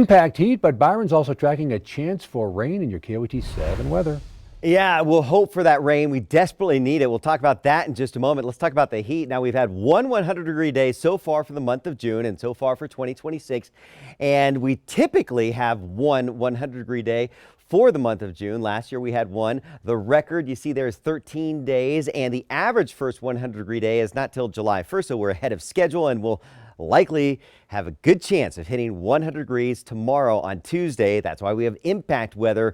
Impact heat, but Byron's also tracking a chance for rain in your KOAT 7 weather. Yeah, we'll hope for that rain. We desperately need it. We'll talk about that in just a moment. Let's talk about the heat. Now, we've had one 100-degree day so far for the month of June and so far for 2026. And we typically have one 100-degree day for the month of June. Last year we had one. The record you see there is 13 days, and the average first 100-degree day is not till July 1st, so we're ahead of schedule, and we'll likely have a good chance of hitting 100 degrees tomorrow on Tuesday. That's why we have impact weather.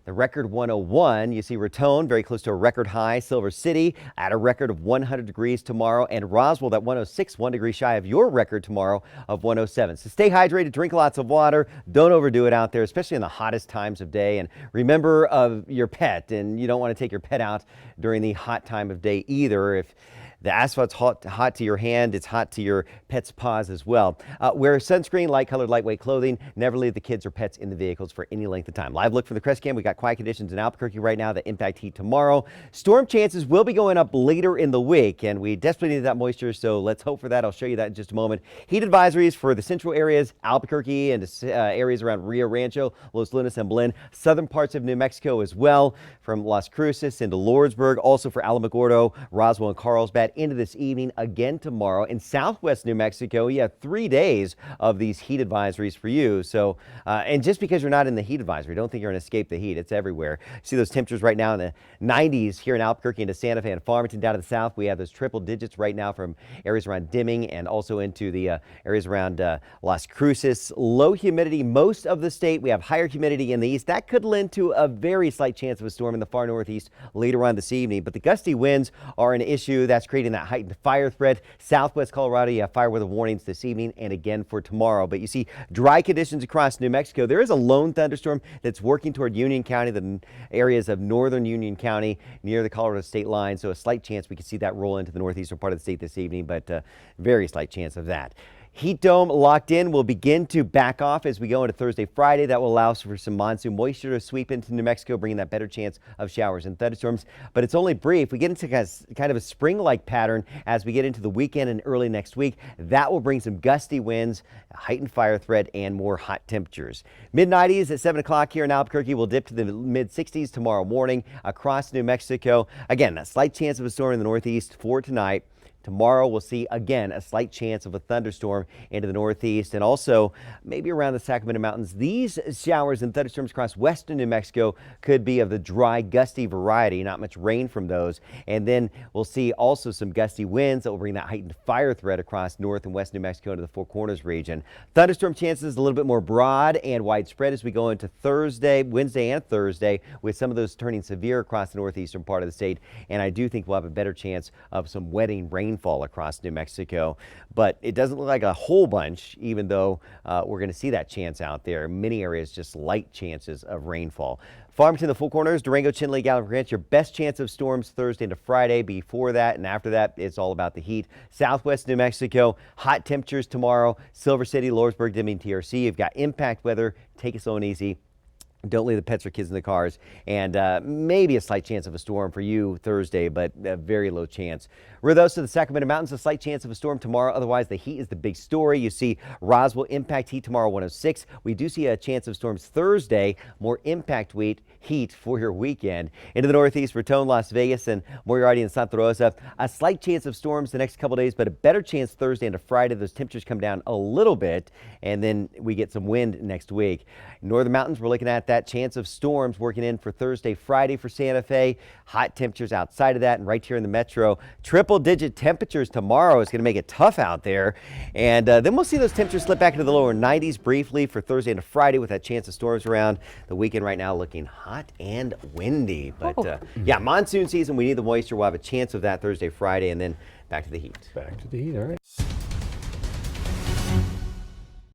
The record 101, you see Raton very close to a record high, Silver City at a record of 100 degrees tomorrow, and Roswell at 106, 1 degree shy of your record tomorrow of 107. So stay hydrated, drink lots of water, don't overdo it out there, especially in the hottest times of day. And remember your pet, and you don't want to take your pet out during the hot time of day either. If the asphalt's hot to your hand, it's hot to your pet's paws as well. Wear sunscreen, light-colored, lightweight clothing. Never leave the kids or pets in the vehicles for any length of time. Live look from the Crest Cam. We got quiet conditions in Albuquerque right now that impact heat tomorrow. Storm chances will be going up later in the week, and we desperately need that moisture, so let's hope for that. I'll show you that in just a moment. Heat advisories for the central areas, Albuquerque, and areas around Rio Rancho, Los Lunas, and Belen. Southern parts of New Mexico as well, from Las Cruces into Lordsburg. Also for Alamogordo, Roswell, and Carlsbad into this evening, again tomorrow. In southwest New Mexico, you have 3 days of these heat advisories for you. So, and just because you're not in the heat advisory, don't think you're going to escape the heat. It's everywhere. See those temperatures right now in the 90s here in Albuquerque into Santa Fe and Farmington. Down to the south, we have those triple digits right now from areas around Deming and also into the areas around Las Cruces. Low humidity most of the state. We have higher humidity in the east. That could lend to a very slight chance of a storm in the far northeast later on this evening. But the gusty winds are an issue that's creating that heightened fire threat. Southwest Colorado, you have fire weather warnings this evening and again for tomorrow. But you see dry conditions across New Mexico. There is a lone thunderstorm that's working toward Union County, the areas of northern Union County near the Colorado state line. So a slight chance we could see that roll into the northeastern part of the state this evening, but very slight chance of that. Heat dome locked in will begin to back off as we go into Thursday, Friday. That will allow for some monsoon moisture to sweep into New Mexico, bringing that better chance of showers and thunderstorms. But it's only brief. We get into kind of a spring-like pattern as we get into the weekend and early next week. That will bring some gusty winds, a heightened fire threat, and more hot temperatures. Mid-90s at 7 o'clock here in Albuquerque. Will dip to the mid-60s tomorrow morning across New Mexico. Again, a slight chance of a storm in the northeast for tonight. Tomorrow we'll see again a slight chance of a thunderstorm into the northeast and also maybe around the Sacramento Mountains. These showers and thunderstorms across western New Mexico could be of the dry, gusty variety, not much rain from those. And then we'll see also some gusty winds that will bring that heightened fire threat across north and west New Mexico into the Four Corners region. Thunderstorm chances a little bit more broad and widespread as we go into Wednesday and Thursday, with some of those turning severe across the northeastern part of the state. And I do think we'll have a better chance of some wetting rainfall across New Mexico, but it doesn't look like a whole bunch, even though we're going to see that chance out there. Many areas just light chances of rainfall. Farmington, the Four Corners, Durango, Chinle, Gallup Ranch, your best chance of storms Thursday into Friday. Before that and after that, it's all about the heat. Southwest New Mexico, hot temperatures tomorrow. Silver City, Lordsburg, Deming, TRC. You've got impact weather. Take it slow and easy. Don't leave the pets or kids in the cars, and maybe a slight chance of a storm for you Thursday, but a very low chance. Ruidoso, the Sacramento Mountains, a slight chance of a storm tomorrow. Otherwise, the heat is the big story. You see Roswell impact heat tomorrow, 106. We do see a chance of storms Thursday, more impact heat for your weekend. Into the northeast, Raton, Las Vegas, and Moriarty and Santa Rosa. A slight chance of storms the next couple days, but a better chance Thursday into Friday. Those temperatures come down a little bit, and then we get some wind next week. Northern Mountains, we're looking at that chance of storms working in for Thursday, Friday for Santa Fe. Hot temperatures outside of that and right here in the metro. Triple-digit temperatures tomorrow is going to make it tough out there. And then we'll see those temperatures slip back into the lower 90s briefly for Thursday and Friday with that chance of storms around. The weekend right now looking hot and windy. But yeah, monsoon season, we need the moisture. We'll have a chance of that Thursday, Friday, and then back to the heat. Back to the heat, all right.